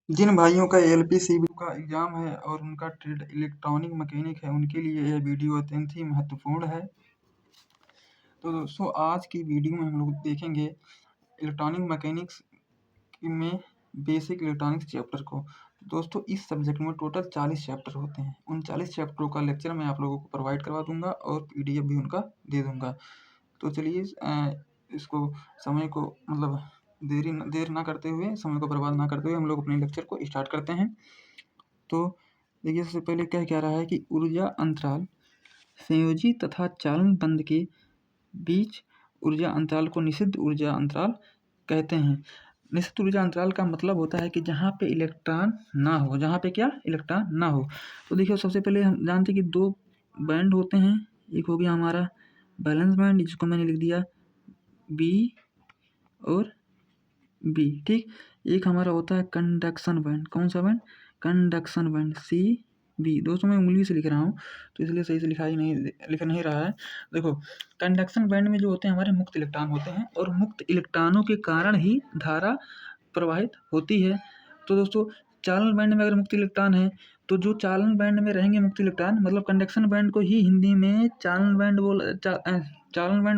जिन भाइयों का एलपीसीबी का एग्जाम है और उनका ट्रेड इलेक्ट्रॉनिक मैकेनिक है, उनके लिए यह वीडियो अत्यंत ही महत्वपूर्ण है। तो दोस्तों, आज की वीडियो में हम लोग देखेंगे इलेक्ट्रॉनिक मैकेनिक्स में बेसिक इलेक्ट्रॉनिक्स चैप्टर को। दोस्तों, इस सब्जेक्ट में टोटल 40 चैप्टर होते हैं। उन 40 चैप्टरों का लेक्चर मैं आप लोगों को प्रोवाइड करवा दूंगा और पीडीएफ भी उनका दे दूंगा। तो चलिए इसको समय को मतलब देर ना करते हुए, समय को बर्बाद ना करते हुए हम लोग अपने लेक्चर को स्टार्ट करते हैं। तो देखिए, सबसे पहले कह रहा है कि ऊर्जा अंतराल संयोजी तथा चालन बंद के बीच ऊर्जा अंतराल को निषिद्ध ऊर्जा अंतराल कहते हैं। निषिद्ध ऊर्जा अंतराल का मतलब होता है कि जहाँ पे इलेक्ट्रॉन ना हो, जहाँ पे क्या इलेक्ट्रॉन ना हो। तो देखिए, सबसे पहले हम जानते हैं कि दो बैंड होते हैं। एक हो गया हमारा बैलेंस बैंड, जिसको मैंने लिख दिया बी और बी, ठीक। एक हमारा होता है कंडक्शन बैंड। कौन सा band? Conduction band, C B. दोस्तों, मैं उंगली से लिख रहा हूँ तो इसलिए सही से लिख नहीं रहा है। देखो, कंडक्शन बैंड में जो होते हैं हमारे मुक्त इलेक्ट्रॉन होते हैं और मुक्त इलेक्ट्रॉनों के कारण ही धारा प्रवाहित होती है। तो दोस्तों, चालन बैंड में अगर मुक्त इलेक्ट्रॉन है तो जो चालन बैंड में रहेंगे मुक्त इलेक्ट्रॉन, मतलब कंडक्शन बैंड को ही हिंदी में चालन बैंड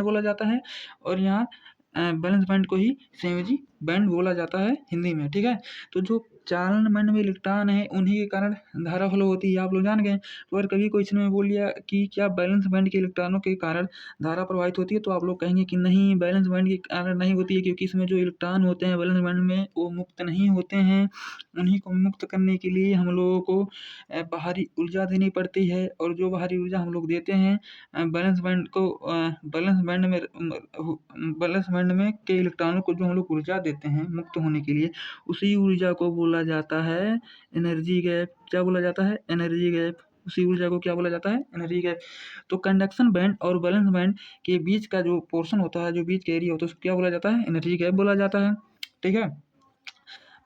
बोला जाता है और यहाँ बैलेंस बैंड को ही संयोजी बैंड बोला जाता है हिंदी में, ठीक है। तो जो चालन बैंड में इलेक्ट्रॉन है उन्हीं के कारण धारा फ्लो होती है, आप लोग जान गए। तो अगर कभी क्वेश्चन में बोल दिया कि क्या बैलेंस बैंड के इलेक्ट्रॉनों के कारण धारा प्रवाहित होती है, तो आप लोग कहेंगे कि नहीं, बैलेंस बैंड के कारण नहीं होती है, क्योंकि इसमें जो इलेक्ट्रॉन होते हैं बैलेंस बैंड में वो मुक्त नहीं होते हैं। उन्हीं को मुक्त करने के लिए हम लोगों को बाहरी ऊर्जा देनी पड़ती है, और जो बाहरी ऊर्जा हम लोग देते हैं बैलेंस बैंड को, बैलेंस बैंड में के इलेक्ट्रॉनों को जो हम लोग ऊर्जा देते हैं मुक्त होने के लिए, उसी ऊर्जा को बोला जाता है एनर्जी गैप। क्या बोला जाता है? Energy gap. उसी ऊर्जा को क्या बोला जाता है? Energy gap. तो कंडक्शन बैंड और बैलेंस बैंड के बीच का जो पोर्शन होता है, जो बीच का एरिया होता है, उसको क्या बोला जाता है? एनर्जी गैप बोला जाता है, ठीक है।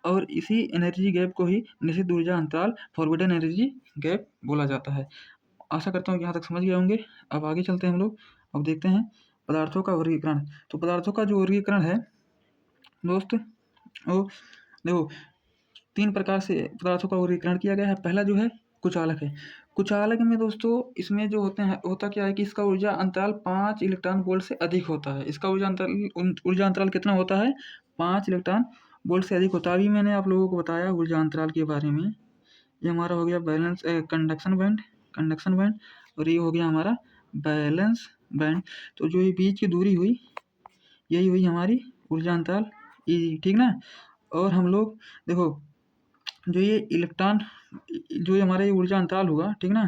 और इसी एनर्जी गैप को ही निश्चित ऊर्जा अंतराल, फॉरबिडन एनर्जी गैप बोला जाता है। आशा करता हूँ कि यहाँ तक समझ गए होंगे। अब आगे चलते हैं हम लोग। अब देखते हैं पदार्थों का वर्गीकरण। तो पदार्थों का जो वर्गीकरण है दोस्त, वो देखो 3 प्रकार से पदार्थों का वर्गीकरण किया गया है। पहला जो है कुचालक है। कुचालक में दोस्तों इसमें जो होता क्या है कि इसका ऊर्जा अंतराल 5 इलेक्ट्रॉन वोल्ट से अधिक होता है। इसका ऊर्जा अंतराल कितना होता है? 5 इलेक्ट्रॉन वोल्ट से अधिक होता है। अभी मैंने आप लोगों को बताया ऊर्जा अंतराल के बारे में। ये हमारा हो गया कंडक्शन बैंड और ये हो गया हमारा बैलेंस बैंड। तो जो ये बीच की दूरी हुई, यही हुई हमारी ऊर्जा अंतराल ई, ठीक ना। और हम लोग देखो, जो ये इलेक्ट्रॉन, जो हमारा ये ऊर्जा अंतराल होगा, ठीक ना,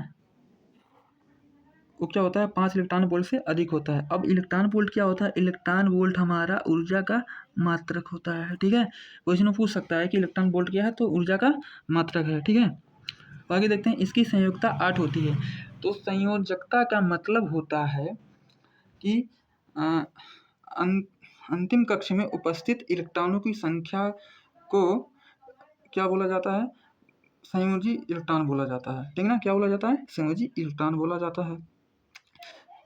वो क्या होता है? 5 इलेक्ट्रॉन वोल्ट से अधिक होता है। अब इलेक्ट्रॉन वोल्ट क्या होता है? इलेक्ट्रॉन वोल्ट हमारा ऊर्जा का मात्रक होता है, ठीक है। क्वेश्चन में पूछ सकता है कि इलेक्ट्रॉन वोल्ट क्या है, तो ऊर्जा का मात्रक है, ठीक है। आगे देखते हैं, इसकी संयोजकता 8 होती है। तो संयोजकता का मतलब होता है कि अंतिम कक्ष में उपस्थित इलेक्ट्रॉनों की संख्या को क्या बोला जाता है? संयोजी इलेक्ट्रॉन बोला जाता है, ठीक ना। क्या बोला जाता है? संयोजी इलेक्ट्रॉन बोला जाता है।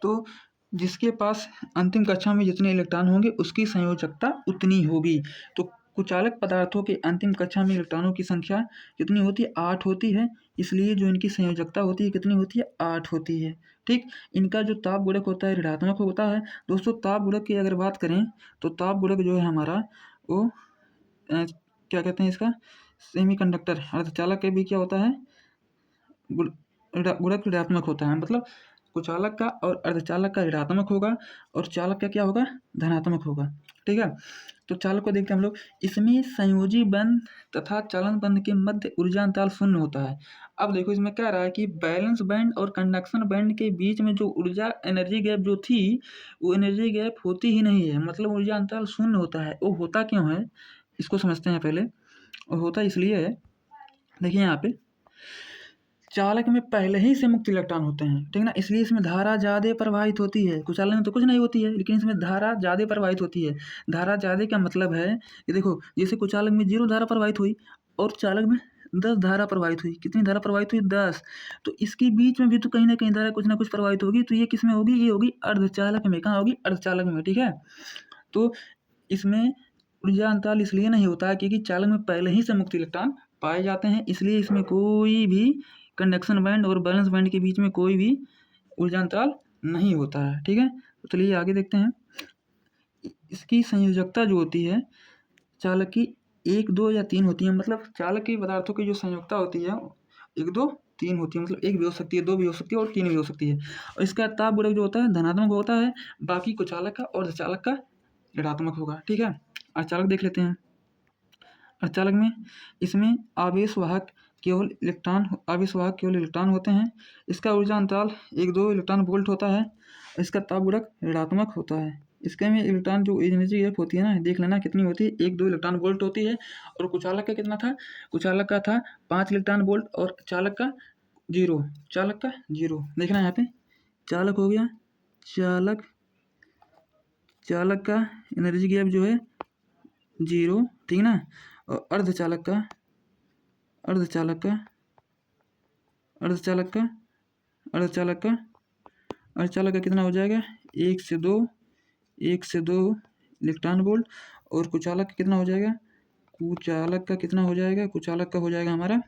तो जिसके पास अंतिम कक्षा में जितने इलेक्ट्रॉन होंगे उसकी संयोजकता उतनी होगी। तो कुचालक पदार्थों के अंतिम कक्षा में इलेक्ट्रॉनों की संख्या कितनी होती है? 8 होती है। इसलिए जो इनकी संयोजकता होती है कितनी होती है? 8 होती है, ठीक। इनका जो ताप गुणक होता है ऋणात्मक होता है। दोस्तों, ताप गुणक की अगर बात करें तो ताप गुणक जो है हमारा, वो क्या कहते हैं इसका? सेमीकंडक्टर अर्धचालक के भी क्या होता है? गुणक ऋणात्मक होता है। मतलब कुचालक का और अर्धचालक का ऋणात्मक होगा और चालक का क्या होगा? धनात्मक होगा, ठीक है। तो चालक को देखते हैं हम लोग। इसमें संयोजी बंध तथा चालन बंध के मध्य ऊर्जा अंतराल 0 होता है। अब देखो, इसमें क्या रहा है कि बैलेंस बैंड और कंडक्शन बैंड के बीच में जो ऊर्जा एनर्जी गैप जो थी, वो एनर्जी गैप होती ही नहीं है, मतलब ऊर्जा अंतराल 0 होता है। वो होता क्यों है, इसको समझते हैं पहले। और होता इसलिए है, देखिए यहाँ पे चालक में पहले ही से मुक्त इलेक्ट्रॉन होते हैं, ठीक ना, इसलिए इसमें धारा ज़्यादा प्रवाहित होती है। कुचालक में तो कुछ नहीं होती है, लेकिन इसमें धारा ज़्यादा प्रवाहित होती है। धारा ज़्यादा का मतलब है कि देखो, जैसे कुचालक में 0 धारा प्रवाहित हुई और चालक में 10 धारा प्रवाहित हुई। कितनी धारा प्रवाहित हुई? 10। तो इसके बीच में भी तो कहीं ना कहीं धारा कुछ ना कुछ प्रवाहित होगी। तो ये किस में होगी? ये होगी अर्धचालक में। कहाँ होगी? अर्धचालक में, ठीक है। तो इसमें ऊर्जा अंतराल इसलिए नहीं होता है क्योंकि चालक में पहले ही से मुक्त इलेक्ट्रॉन पाए जाते हैं, इसलिए इसमें कोई भी कंडक्शन बैंड और बैलेंस बैंड के बीच में कोई भी ऊर्जा अंतराल नहीं होता है। ठीक है, तो चलिए आगे देखते हैं। इसकी संयोजकता जो होती है चालक की 1, 2 या 3 होती है, मतलब चालक के पदार्थों की जो संयोजकता होती है 1, 2, 3 होती है, मतलब 1 भी हो सकती है, 2 भी हो सकती है और 3 भी हो सकती है। और इसका ताप गुणक जो होता है धनात्मक होता है, बाकी कुचालक का और अर्धचालक का ऋणात्मक होगा। ठीक है, अर्धचालक देख लेते हैं। अर्धचालक में इसमें आवेश वाहक केवल इलेक्ट्रॉन होते हैं। इसका ऊर्जा अंतराल 1, 2 इलेक्ट्रॉन वोल्ट होता है। इसका ताप गुणक ऋणात्मक होता है। इसके में इलेक्ट्रॉन जो एनर्जी गैप होती है ना, देख लेना कितनी होती है, 1, 2 इलेक्ट्रॉन वोल्ट होती है। और कुचालक का कितना था, कुचालक का था 5 इलेक्ट्रॉन वोल्ट और चालक का 0, देखना यहाँ पे चालक हो गया, चालक का एनर्जी गैप जो है 0, ठीक ना। और अर्धचालक का कितना हो जाएगा, 1 से 2 इलेक्ट्रॉन वोल्ट। और कुचालक का कितना हो जाएगा, कुचालक का हो जाएगा हमारा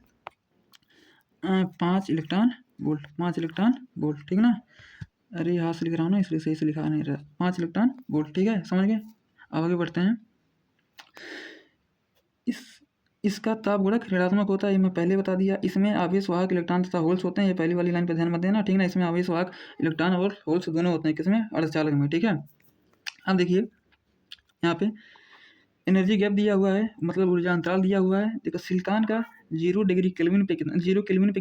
5 इलेक्ट्रॉन वोल्ट, ठीक ना। अरे यहाँ से लिख रहा हूँ ना, इसलिए सही से लिखा नहीं रहा, 5 इलेक्ट्रॉन वोल्ट, ठीक है, समझ गए। अब आगे बढ़ते हैं। इसका ताप गुणक ऋणात्मक होता है, ये मैं पहले बता दिया। इसमें आवेश वाहक इलेक्ट्रॉन तथा होल्स होते हैं, ये पहली वाली लाइन पर ध्यान मत देना, ठीक ना। इसमें आवेश वाहक इलेक्ट्रॉन और होल्स दोनों होते हैं, किसमें, अर्धचालक में, ठीक है। अब देखिए यहाँ पे एनर्जी गैप दिया हुआ है, मतलब ऊर्जा अंतराल दिया हुआ है। देखो सिलिकॉन का 0 केल्विन पे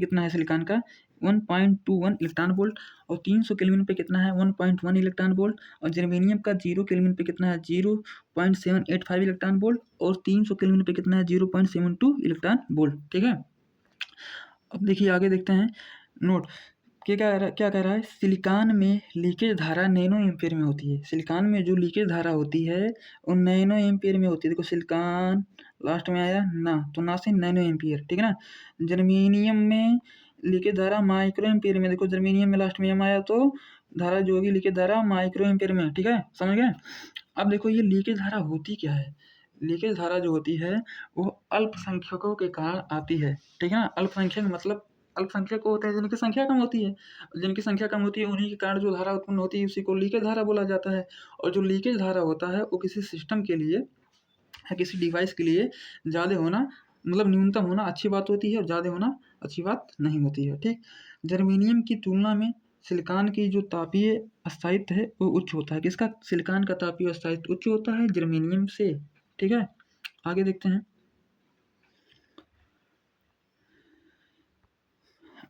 कितना है, सिलिकॉन का 1.21 इलेक्ट्रॉन वोल्ट। और 300 केल्विन पे कितना है, 1.1 इलेक्ट्रॉन वोल्ट। और जर्मेनियम का 0 केल्विन पे कितना है, 0.785 इलेक्ट्रॉन वोल्ट। और 300 केल्विन पे कितना है, 0.72 इलेक्ट्रॉन वोल्ट, ठीक है। अब देखिए आगे देखते हैं। नोट क्या कह रहा है, सिलिकॉन में लीकेज धारा नैनो एम्पीयर में होती है। सिलिकॉन में जो लीकेज धारा होती है वो नैनो एम्पीयर में होती है। देखो सिलिकॉन लास्ट में आया ना, तो ना से नैनो एम्पीयर, ठीक है ना। जर्मेनियम में लीकेज धारा माइक्रो एम्पीयर में, देखो जर्मेनियम में लास्ट में एम आया तो धारा जो होगी लीकेज धारा माइक्रो एम्पीयर में, ठीक है, समझ गए। अब देखो ये लीकेज धारा होती क्या है, लीकेज धारा जो होती है वो अल्पसंख्यकों के कारण आती है, ठीक है ना। अल्पसंख्यक मतलब अल्पसंख्यक होते हैं जिनकी संख्या कम होती है, जिनकी संख्या कम होती है उन्हीं के कारण जो धारा उत्पन्न होती है उसी को लीकेज धारा बोला जाता है। और जो लीकेज धारा होता है वो किसी सिस्टम के लिए या किसी डिवाइस के लिए ज़्यादा होना, मतलब न्यूनतम होना अच्छी बात होती है और ज़्यादा होना अच्छी बात नहीं होती है, ठीक। जर्मेनियम की तुलना में सिलिकॉन की जो तापीय स्थायित्व है वो उच्च होता है। किसका, सिलिकॉन का तापीय स्थायित्व उच्च होता है जर्मेनियम से, ठीक है। आगे देखते हैं।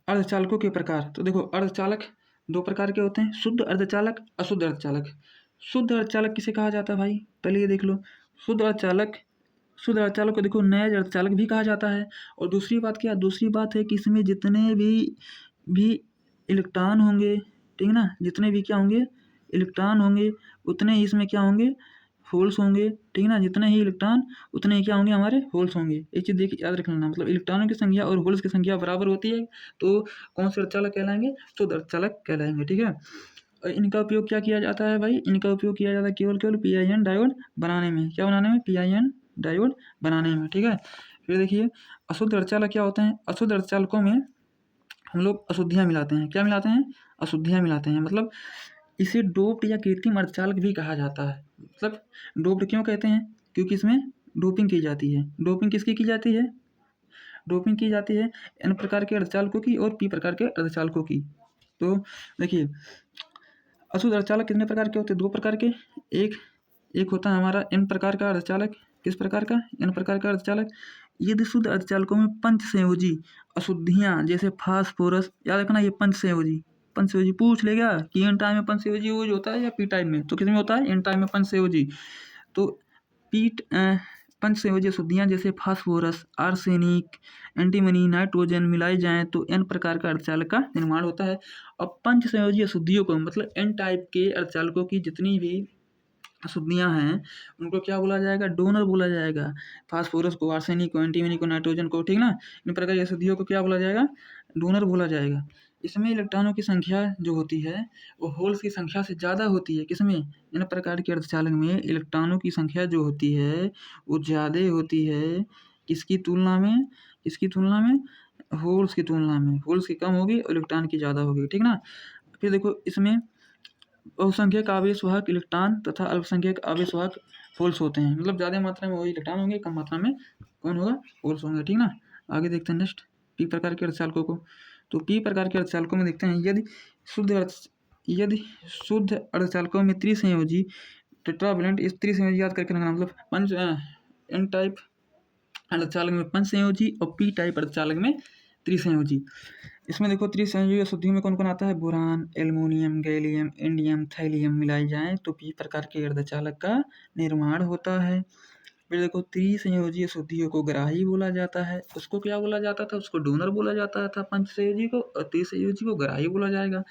अर्धचालकों के प्रकार, तो देखो अर्धचालक 2 प्रकार के होते हैं, शुद्ध अर्धचालक, अशुद्ध अर्धचालक। शुद्ध अर्धचालक किसे कहा जाता है भाई, पहले ये देख लो। शुद्ध अर्धचालक को देखो नैज अर्धचालक भी कहा जाता है। और दूसरी बात है कि इसमें जितने भी इलेक्ट्रॉन होंगे, ठीक ना, जितने भी क्या होंगे, इलेक्ट्रॉन होंगे, उतने ही इसमें क्या होंगे, होल्स होंगे, ठीक ना। जितने ही इलेक्ट्रॉन उतने ही क्या होंगे, हमारे होल्स होंगे। एक चीज़ देखिए याद रख लेना, मतलब इलेक्ट्रॉनों की संख्या और होल्स की संख्या बराबर होती है तो कौन से अर्धचालक कहलाएंगे, शुद्ध अर्धचालक कहलाएंगे, ठीक है। और इनका उपयोग क्या किया जाता है भाई, इनका उपयोग किया जाता है केवल पीआईएन डायोड बनाने में, क्या बनाने में, पीआईएन डायोड बनाने में, ठीक है। फिर देखिए अशुद्ध अर्धचालक क्या होते हैं। अशुद्ध अर्धचालकों में हम लोग अशुद्धियाँ मिलाते हैं, क्या मिलाते हैं, अशुद्धियाँ मिलाते हैं। मतलब इसे डोप्ड या कृत्रिम अर्धचालक भी कहा जाता है। मतलब डोप्ड क्यों कहते हैं, क्योंकि इसमें डोपिंग की जाती है। डोपिंग किसकी की जाती है, डोपिंग की जाती है एन प्रकार के अर्धचालकों की और पी प्रकार के अर्धचालकों की। तो देखिए अशुद्ध अर्धचालक कितने प्रकार के होते हैं, 2 प्रकार के। एक होता है हमारा एन प्रकार का अर्धचालक, किस प्रकार का, एन प्रकार का अर्धचालक। यदि शुद्ध अर्धचालकों में पंचसंयोजी अशुद्धियाँ जैसे फास्फोरस, याद रखना ये पंचसंयोजी पूछ लेगा कि एन टाइप में पंचसंयोजी यूज होता है या पी टाइप में, तो किस में होता है, एन टाइप में पंचसंयोजी। तो पंचसंयोजी अशुद्धियाँ जैसे फास्फोरस, आर्सेनिक, एंटीमनी, नाइट्रोजन मिलाई जाएँ तो एन प्रकार का अर्धचालक का निर्माण होता है। अब पंचसंयोजी अशुद्धियों को, मतलब एन टाइप के अर्धचालकों की जितनी भी अशुद्धियाँ हैं उनको क्या बोला जाएगा, डोनर बोला जाएगा। फास्फोरस को, आर्सेनिक को, एंटीमनी को, नाइट्रोजन को, ठीक ना, इन प्रकार की अशुद्धियों को क्या बोला जाएगा, डोनर बोला जाएगा। इसमें इलेक्ट्रॉनों की संख्या जो होती है वो होल्स की संख्या से ज़्यादा होती है। किसमें, इन प्रकार के अर्धचालक में इलेक्ट्रॉनों की संख्या जो होती है वो ज़्यादा होती है किसकी तुलना में होल्स की तुलना में होल्स की कम होगी और इलेक्ट्रॉन की ज़्यादा होगी, ठीक ना। फिर देखो इसमें बहुसंख्यक आवेशवाहक इलेक्ट्रॉन तथा अल्पसंख्यक आवेशवाहक होल्स होते हैं, मतलब ज़्यादा मात्रा में वही इलेक्ट्रॉन होंगे, कम मात्रा में कौन होगा, होल्स होंगे, ठीक ना। आगे देखते हैं नेक्स्ट पी प्रकार के अर्धचालकों को। तो पी प्रकार के अर्धचालकों में देखते हैं यदि शुद्ध अर्धचालकों में त्रिसंयोजी टेट्रावैलेंट, इस त्रिसंयोजी याद करके रखना, मतलब पंच एन टाइप अर्धचालक में पंच संयोजी और पी टाइप अर्धचालक में त्रिसंयोजी। इसमें देखो त्रिसंयोजी अशुद्धियों में कौन कौन आता है, boron, aluminium, gallium, indium, thallium मिलाई जाए तो पी प्रकार के अर्धचालक का निर्माण होता है। फिर देखो त्रिसंयोजी अशुद्धियों को ग्राही बोला जाता है, उसको क्या बोला जाता था, उसको डोनर बोला जाता था पंच संयोजी को, और त्रिसंयोजी को ग्राही बोला जाएगा।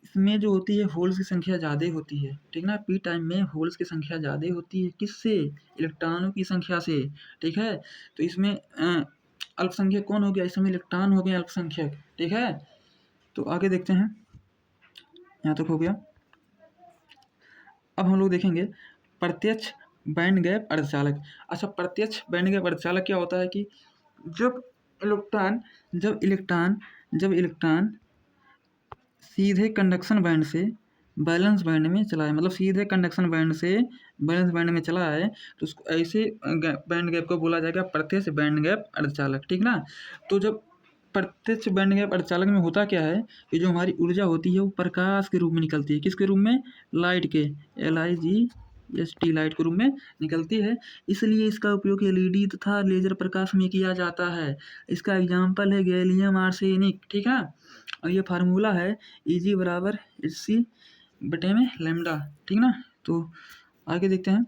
इसमें जो होती है होल्स की संख्या ज़्यादा होती है, ठीक ना। पी टाइम में होल्स की संख्या ज़्यादा होती है, किससे, इलेक्ट्रॉनों की संख्या से, ठीक है। तो इसमें अल्पसंख्यक कौन हो गया, इसमें इलेक्ट्रॉन हो गया अल्पसंख्यक, ठीक है। तो आगे देखते हैं, यहाँ तक हो गया। अब हम लोग देखेंगे प्रत्यक्ष बैंड गैप अर्धचालक। अच्छा, प्रत्यक्ष बैंड गैप अर्धचालक क्या होता है कि जब इलेक्ट्रॉन सीधे कंडक्शन बैंड से बैलेंस बैंड में चला है, मतलब सीधे कंडक्शन बैंड से बैलेंस बैंड में चला है, तो उसको ऐसे बैंड गैप को बोला जाएगा प्रत्यक्ष बैंड गैप अर्धचालक, ठीक ना। तो जब प्रत्यक्ष बैंड गैप अर्धचालक में होता क्या है कि जो हमारी ऊर्जा होती है वो प्रकाश के रूप में निकलती है, किसके रूप में, लाइट के, LIGHT लाइट के रूप में निकलती है। इसलिए इसका उपयोग LED तथा लेजर प्रकाश में किया जाता है। इसका एग्जाम्पल है गैलियम आर्सेनिक, ठीक है। और ये फार्मूला है EG बराबर HC बटे में लैम्डा, ठीक ना। तो आगे देखते हैं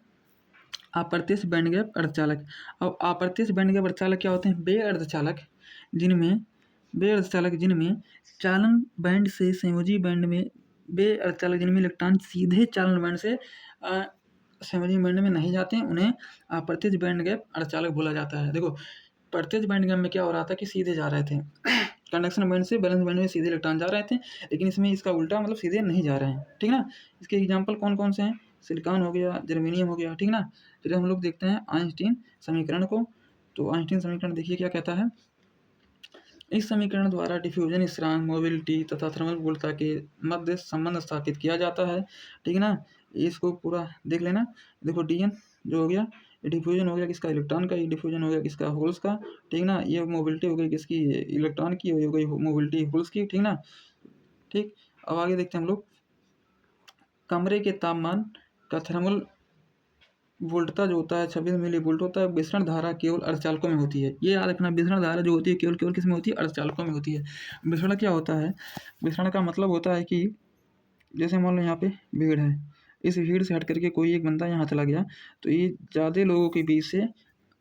अप्रत्यक्ष बैंड गैप अर्धचालक। अब अप्रत्यक्ष बैंड गैप अर्धचालक क्या होते हैं, वे अर्धचालक जिनमें चालन बैंड से संयोजी बैंड में, वे अर्धचालक जिनमें इलेक्ट्रॉन सीधे चालन बैंड से संयोजी बैंड में नहीं जाते हैं, उन्हें अप्रत्यक्ष बैंड गैप अर्धचालक बोला जाता है। देखो प्रत्यक्ष बैंड गैप में क्या हो रहा था कि सीधे जा रहे थे कंडक्शन बैंड से बैलेंस बैंड में सीधे इलेक्ट्रॉन जा रहे थे, लेकिन इसमें इसका उल्टा, मतलब सीधे नहीं जा रहे हैं, ठीक ना। इसके एग्जाम्पल कौन कौन से हैं, सिलिकॉन हो गया, जर्मेनियम हो गया, ठीक ना। फिर हम लोग देखते हैं आइंस्टीन समीकरण को। तो आइंस्टीन समीकरण देखिए क्या कहता है, इस समीकरण द्वारा डिफ्यूजन स्थिरांक, मोबिलिटी तथा थर्मल विपुलता के मध्य संबंध स्थापित किया जाता है, ठीक ना। इसको पूरा देख लेना। देखो DN जो हो गया, ये डिफ्यूजन हो गया किसका, इलेक्ट्रॉन का, ये डिफ्यूजन हो गया किसका, होल्स का, ठीक ना। ये मोबिलिटी हो गई किसकी, इलेक्ट्रॉन की, हो गई मोबिलिटी होल्स की, ठीक ना। ठीक, अब आगे देखते हैं हम लोग कमरे के तापमान का थर्मल वोल्टता जो होता है 26 मिली वोल्ट होता है। विसरण धारा केवल अर्धचालकों में होती है, ये याद रखना, विसरण धारा जो होती है केवल किस में होती है, अर्धचालकों में होती है। विसरण क्या होता है, विसरण का मतलब होता है कि जैसे मान लो यहाँ पे भीड़ है, इस भीड़ से हट करके कोई एक बंदा यहाँ चला गया, तो ये ज़्यादा लोगों के बीच से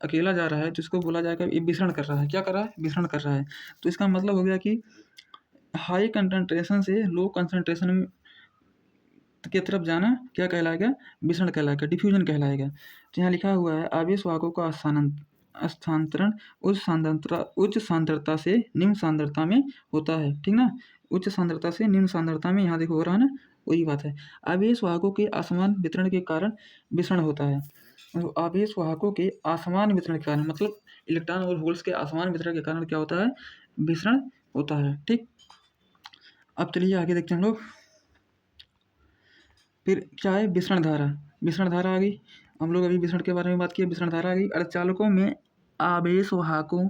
अकेला जा रहा है, तो इसको बोला जाएगा ये विसरण कर रहा है। क्या कर रहा है, विसरण कर रहा है। तो इसका मतलब हो गया कि हाई कंसंट्रेशन से लो कंसंट्रेशन की तरफ जाना क्या कहलाएगा, विसरण कहलाएगा, डिफ्यूजन कहलाएगा। तो यहाँ लिखा हुआ है आवेश वाहकों का स्थानांतरण उच्च सांद्रता से निम्न सांद्रता में होता है, ठीक ना। उच्च सांद्रता से निम्न सांद्रता में, यहाँ देखो हो रहा है ना, वही बात है। आवेश वाहकों के असमान वितरण के कारण विसरण होता है। आवेश वाहकों के असमान वितरण के कारण, मतलब इलेक्ट्रॉन और होल्स के असमान वितरण के कारण क्या होता है, विसरण होता है, ठीक। अब चलिए आगे देखते हैं हम लोग। फिर क्या है, विसरण धारा आ गई। हम लोग अभी विसरण के बारे में बात की, विसरण धारा आ गई। अर्धचालकों में आवेश वाहकों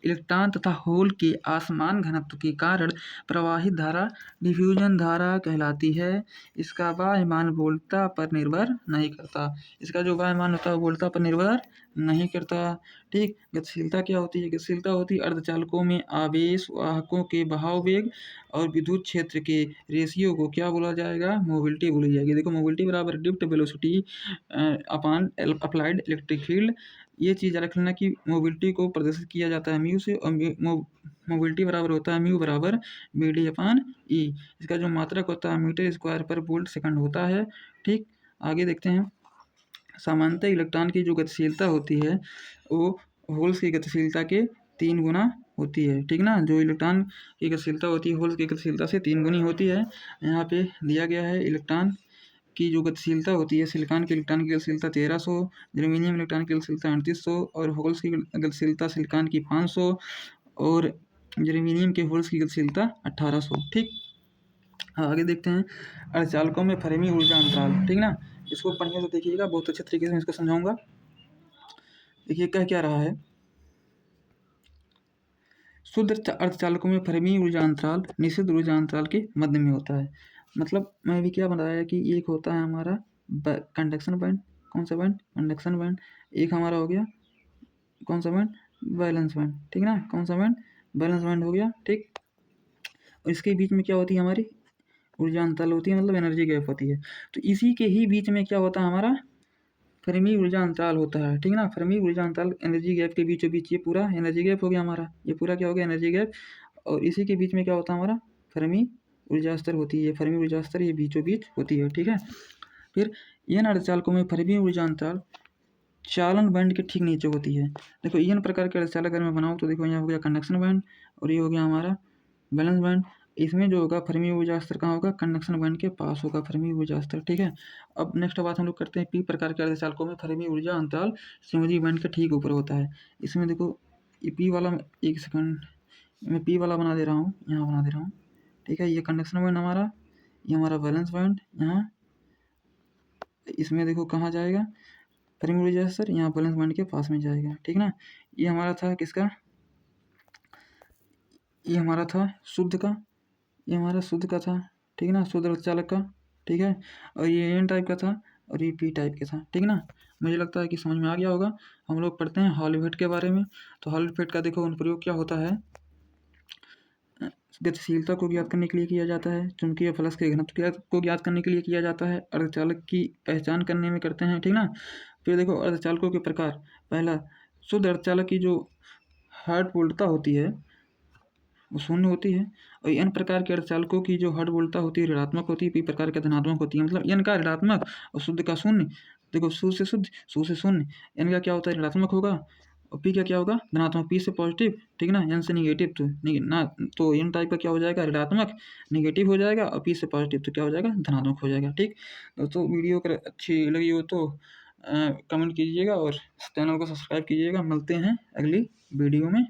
इलेक्ट्रॉन तथा होल के असमान घनत्व के कारण प्रवाहित धारा डिफ्यूजन धारा कहलाती है। इसका वायुमान वोल्टता पर निर्भर नहीं करता, इसका जो वायुमान होता है वोल्टता पर निर्भर नहीं करता, ठीक। गतिशीलता क्या होती है, गतिशीलता होती है अर्धचालकों में आवेश वाहकों के बहाव वेग और विद्युत क्षेत्र के रेशियो को क्या बोला जाएगा, मोबिलिटी बोली जाएगी। देखो मोबिलिटी बराबर drift velocity upon applied electric field. ये चीज़ रख लेना कि मोबिलिटी को प्रदर्शित किया जाता है म्यू से, और मोबिलिटी बराबर होता है म्यू बराबर BD अपॉन E। इसका जो मात्रक होता है मीटर स्क्वायर पर वोल्ट सेकंड होता है, ठीक। आगे देखते हैं सामान्यतः इलेक्ट्रॉन की जो गतिशीलता होती है वो होल्स की गतिशीलता के 3 गुना होती है, ठीक ना। जो इलेक्ट्रॉन की गतिशीलता होती है होल्स की गतिशीलता से 3 गुनी होती है। यहाँ पे दिया गया है इलेक्ट्रॉन की जो गतिशीलता होती है, सिलिकॉन के इलेक्ट्रॉन की गतिशीलता 1300, जर्मेनियम इलेक्ट्रॉन की गतिशीलता 3800 और होल्स की गतिशीलता सिलिकॉन की 500 और जर्मेनियम के होल्स की गतिशीलता 1800। ठीक, आगे देखते हैं अर्धचालकों में फर्मी ऊर्जा अंतराल। ठीक ना, इसको पढ़ने से देखिएगा, बहुत अच्छे तरीके से मैं इसको समझाऊंगा। देखिए कह क्या रहा है, शुद्ध अर्धचालकों में फर्मी ऊर्जा अंतराल निश्चित ऊर्जा अंतराल के मध्य में होता है। मतलब मैं भी क्या बताया कि एक होता है हमारा कंडक्शन बैंड, कौन सा बैंड, कंडक्शन बैंड। एक हमारा हो गया कौन सा बैंड, बैलेंस बैंड। ठीक ना, कौन सा बैंड, बैलेंस बैंड हो गया। ठीक, और इसके बीच में क्या होती है हमारी ऊर्जा अंतराल होती है, मतलब एनर्जी गैप होती है। तो इसी के ही बीच में क्या होता है हमारा फर्मी ऊर्जा अंतराल होता है। ठीक ना, फर्मी ऊर्जा अंतराल एनर्जी गैप के बीचों बीच, ये पूरा एनर्जी गैप हो गया हमारा, ये पूरा क्या हो गया एनर्जी गैप। और इसी के बीच में क्या होता है हमारा फर्मी ऊर्जा स्तर होती है, फर्मी ऊर्जा स्तर ये बीचों बीच होती है। ठीक है, फिर इन अर्धचालकों में फर्मी ऊर्जा अंतराल चालन बैंड के ठीक नीचे होती है। देखो इन प्रकार के अर्धचालक अगर मैं बनाऊँ तो देखो यहाँ हो गया कंडक्शन बैंड और ये हो गया हमारा बैलेंस बैंड। इसमें जो होगा फर्मी ऊर्जा स्तर कहाँ होगा, कंडक्शन बैंड के पास होगा फर्मी ऊर्जा स्तर। ठीक है, अब नेक्स्ट बात हम लोग करते हैं पी प्रकार के अर्धचालकों में फर्मी ऊर्जा अंतराल संयोजी बैंड के ठीक ऊपर होता है। इसमें देखो ये पी वाला, एक सेकंड मैं पी वाला बना दे रहा हूँ, यहाँ बना दे रहा हूँ। ठीक है, ये कंडक्शन बैंड हमारा, ये हमारा बैलेंस बैंड यहाँ, इसमें देखो कहाँ जाएगा फर्मी ऊर्जा स्तर, यहाँ बैलेंस बैंड के पास में जाएगा। ठीक ना, ये हमारा था किसका, ये हमारा था शुद्ध का, ये हमारा शुद्ध का था। ठीक ना, शुद्ध अर्धचालक का। ठीक है, और ये एन टाइप का था और ये पी टाइप का था। ठीक ना, मुझे लगता है कि समझ में आ गया होगा। हम लोग पढ़ते हैं हॉल इफेक्ट के बारे में। तो हॉल इफेक्ट का देखो अनुप्रयोग क्या होता है, गतिशीलता को ज्ञात करने के लिए किया जाता है, चुंबकीय फ्लक्स के घनत्व को ज्ञात करने के लिए किया जाता है, अर्धचालक की पहचान करने में करते हैं। ठीक ना, फिर देखो अर्धचालकों के प्रकार, पहला शुद्ध अर्धचालक की जो हार्ट वोल्टता होती है वो शून्य होती है, और एन प्रकार के अर्धचालकों की जो हार्ट वोल्टता होती है ऋणात्मक होती है, पी प्रकार के धनात्मक होती है। मतलब एन का ऋणात्मक और शुद्ध का शून्य। देखो शुद्ध से शुद्ध, शुद्ध से शून्य, एन का क्या होता है ऋणात्मक होगा और पी का क्या होगा धनात्मक, पी से पॉजिटिव। ठीक ना, एन से निगेटिव, तो ना तो एन टाइप का क्या हो जाएगा ऋणात्मक निगेटिव हो जाएगा, और पी से पॉजिटिव तो क्या हो जाएगा धनात्मक हो जाएगा। ठीक, तो वीडियो अगर अच्छी लगी हो तो कमेंट कीजिएगा और चैनल को सब्सक्राइब कीजिएगा। मिलते हैं अगली वीडियो में।